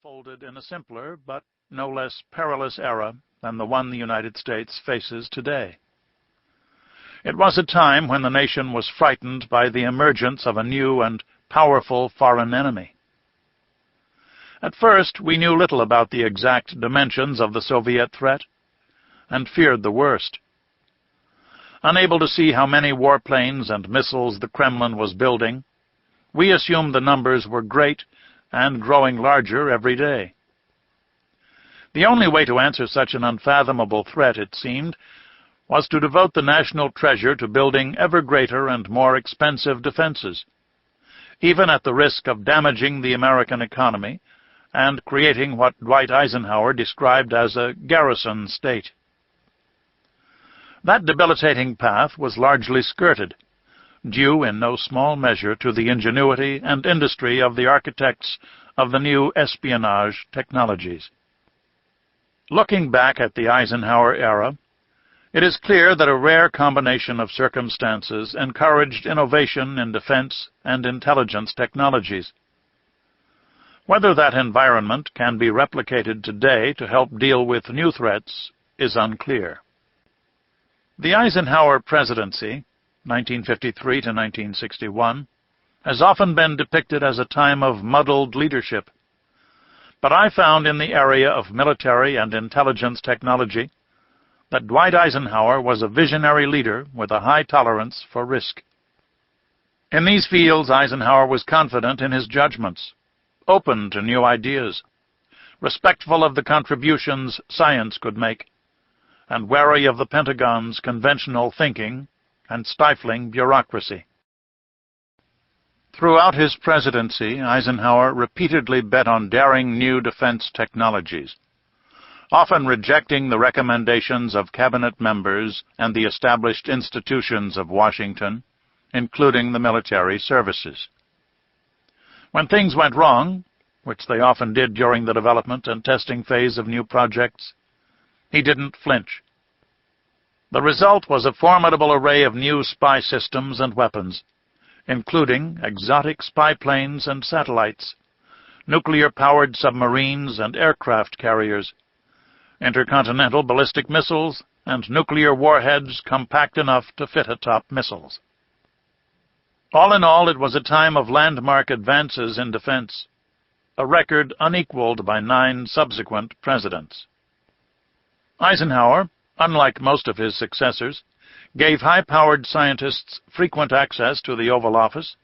unfolded in a simpler but no less perilous era than the one the United States faces today. It was a time when the nation was frightened by the emergence of a new and powerful foreign enemy. At first, we knew little about the exact dimensions of the Soviet threat and feared the worst. Unable to see how many warplanes and missiles the Kremlin was building, we assumed the numbers were great and growing larger every day. The only way to answer such an unfathomable threat, it seemed, was to devote the national treasure to building ever greater and more expensive defenses, even at the risk of damaging the American economy and creating what Dwight Eisenhower described as a garrison state. That debilitating path was largely skirted, due in no small measure to the ingenuity and industry of the architects of the new espionage technologies. Looking back at the Eisenhower era, it is clear that a rare combination of circumstances encouraged innovation in defense and intelligence technologies. Whether that environment can be replicated today to help deal with new threats is unclear. The Eisenhower presidency, 1953 to 1961, has often been depicted as a time of muddled leadership. But I found in the area of military and intelligence technology that Dwight Eisenhower was a visionary leader with a high tolerance for risk. In these fields, Eisenhower was confident in his judgments, open to new ideas, respectful of the contributions science could make, and wary of the Pentagon's conventional thinking and stifling bureaucracy. Throughout his presidency, Eisenhower repeatedly bet on daring new defense technologies, often rejecting the recommendations of cabinet members and the established institutions of Washington, including the military services. When things went wrong, which they often did during the development and testing phase of new projects, he didn't flinch. The result was a formidable array of new spy systems and weapons, including exotic spy planes and satellites, nuclear-powered submarines and aircraft carriers, intercontinental ballistic missiles, and nuclear warheads compact enough to fit atop missiles. All in all, it was a time of landmark advances in defense, a record unequaled by 9 subsequent presidents. Eisenhower, unlike most of his successors, gave high-powered scientists frequent access to the Oval Office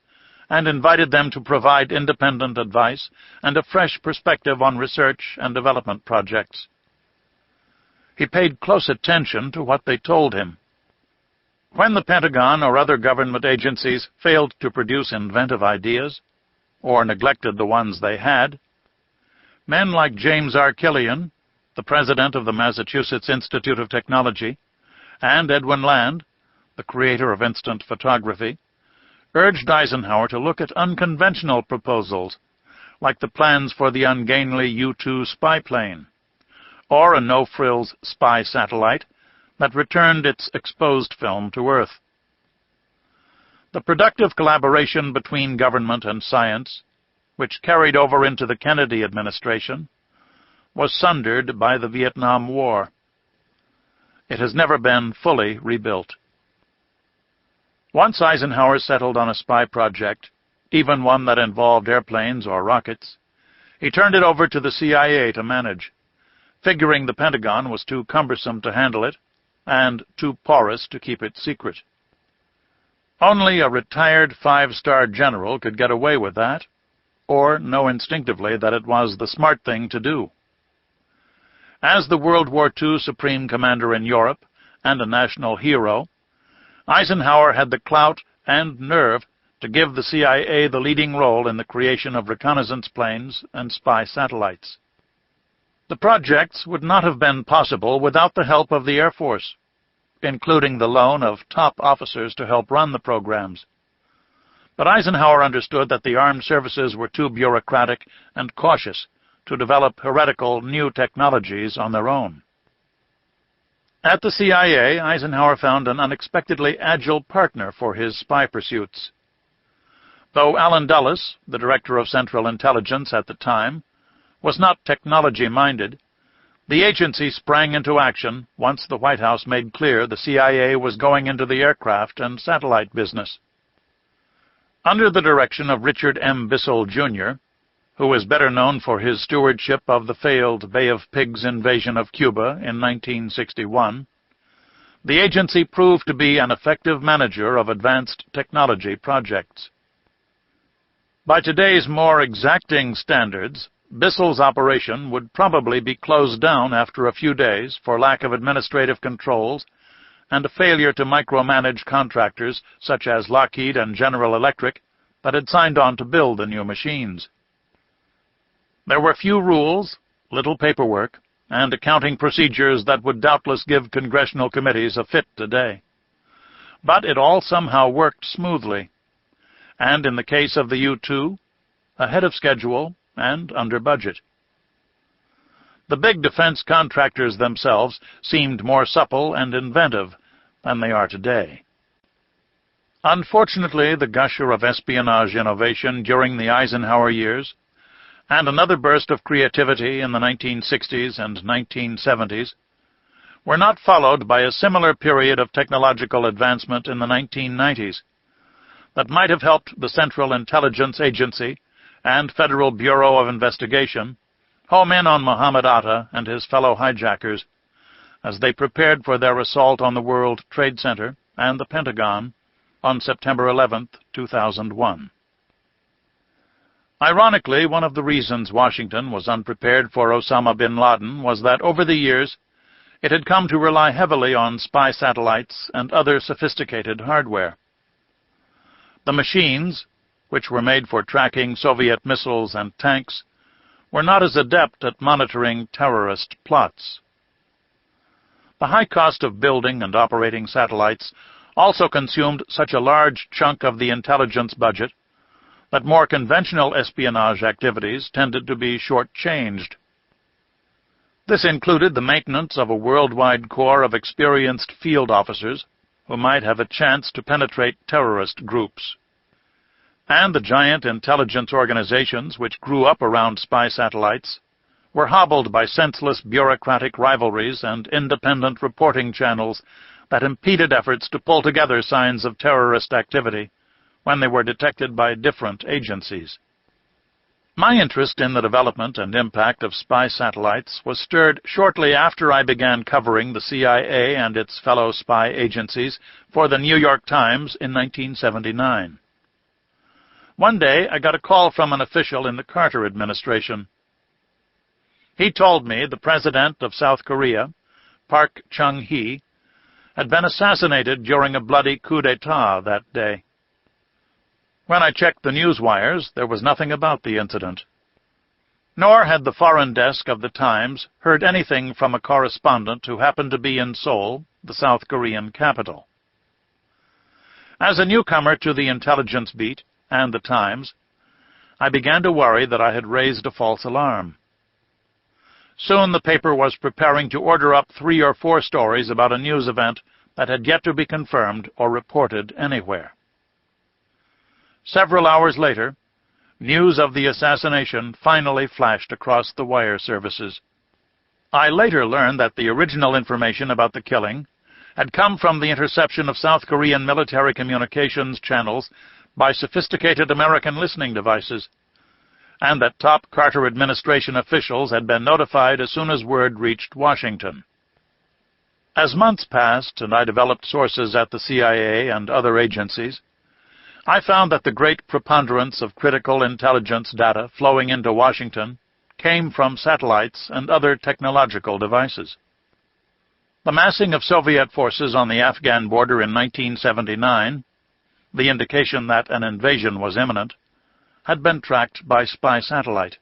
and invited them to provide independent advice and a fresh perspective on research and development projects. He paid close attention to what they told him. When the Pentagon or other government agencies failed to produce inventive ideas, or neglected the ones they had, men like James R. Killian, the president of the Massachusetts Institute of Technology, and Edwin Land, the creator of instant photography, urged Eisenhower to look at unconventional proposals, like the plans for the ungainly U-2 spy plane, or a no-frills spy satellite that returned its exposed film to Earth. The productive collaboration between government and science, which carried over into the Kennedy administration, was sundered by the Vietnam War. It has never been fully rebuilt. Once Eisenhower settled on a spy project, even one that involved airplanes or rockets, he turned it over to the CIA to manage, figuring the Pentagon was too cumbersome to handle it and too porous to keep it secret. Only a retired 5-star general could get away with that, or know instinctively that it was the smart thing to do. As the World War II Supreme Commander in Europe and a national hero, Eisenhower had the clout and nerve to give the CIA the leading role in the creation of reconnaissance planes and spy satellites. The projects would not have been possible without the help of the Air Force, including the loan of top officers to help run the programs. But Eisenhower understood that the armed services were too bureaucratic and cautious to develop heretical new technologies on their own. At the CIA, Eisenhower found an unexpectedly agile partner for his spy pursuits. Though Allen Dulles, the director of Central Intelligence at the time, was not technology-minded, the agency sprang into action once the White House made clear the CIA was going into the aircraft and satellite business. Under the direction of Richard M. Bissell, Jr., who is better known for his stewardship of the failed Bay of Pigs invasion of Cuba in 1961, the agency proved to be an effective manager of advanced technology projects. By today's more exacting standards, Bissell's operation would probably be closed down after a few days for lack of administrative controls and a failure to micromanage contractors such as Lockheed and General Electric that had signed on to build the new machines. There were few rules, little paperwork, and accounting procedures that would doubtless give congressional committees a fit today. But it all somehow worked smoothly, and in the case of the U-2, ahead of schedule and under budget. The big defense contractors themselves seemed more supple and inventive than they are today. Unfortunately, the gusher of espionage innovation during the Eisenhower years, and another burst of creativity in the 1960s and 1970s, were not followed by a similar period of technological advancement in the 1990s that might have helped the Central Intelligence Agency and Federal Bureau of Investigation home in on Mohammed Atta and his fellow hijackers as they prepared for their assault on the World Trade Center and the Pentagon on September 11, 2001. Ironically, one of the reasons Washington was unprepared for Osama bin Laden was that over the years it had come to rely heavily on spy satellites and other sophisticated hardware. The machines, which were made for tracking Soviet missiles and tanks, were not as adept at monitoring terrorist plots. The high cost of building and operating satellites also consumed such a large chunk of the intelligence budget that more conventional espionage activities tended to be short-changed. This included the maintenance of a worldwide corps of experienced field officers who might have a chance to penetrate terrorist groups. And the giant intelligence organizations which grew up around spy satellites were hobbled by senseless bureaucratic rivalries and independent reporting channels that impeded efforts to pull together signs of terrorist activity when they were detected by different agencies. My interest in the development and impact of spy satellites was stirred shortly after I began covering the CIA and its fellow spy agencies for the New York Times in 1979. One day, I got a call from an official in the Carter administration. He told me the president of South Korea, Park Chung-hee, had been assassinated during a bloody coup d'etat that day. When I checked the news wires, there was nothing about the incident. Nor had the foreign desk of the Times heard anything from a correspondent who happened to be in Seoul, the South Korean capital. As a newcomer to the intelligence beat and the Times, I began to worry that I had raised a false alarm. Soon the paper was preparing to order up 3 or 4 stories about a news event that had yet to be confirmed or reported anywhere. Several hours later, news of the assassination finally flashed across the wire services. I later learned that the original information about the killing had come from the interception of South Korean military communications channels by sophisticated American listening devices, and that top Carter administration officials had been notified as soon as word reached Washington. As months passed and I developed sources at the CIA and other agencies, I found that the great preponderance of critical intelligence data flowing into Washington came from satellites and other technological devices. The massing of Soviet forces on the Afghan border in 1979, the indication that an invasion was imminent, had been tracked by spy satellite.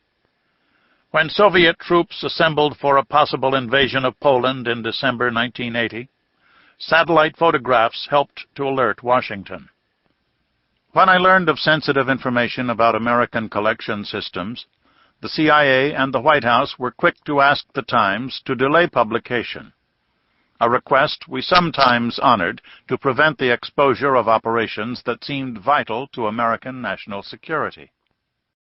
When Soviet troops assembled for a possible invasion of Poland in December 1980, satellite photographs helped to alert Washington. When I learned of sensitive information about American collection systems, the CIA and the White House were quick to ask the Times to delay publication, a request we sometimes honored to prevent the exposure of operations that seemed vital to American national security.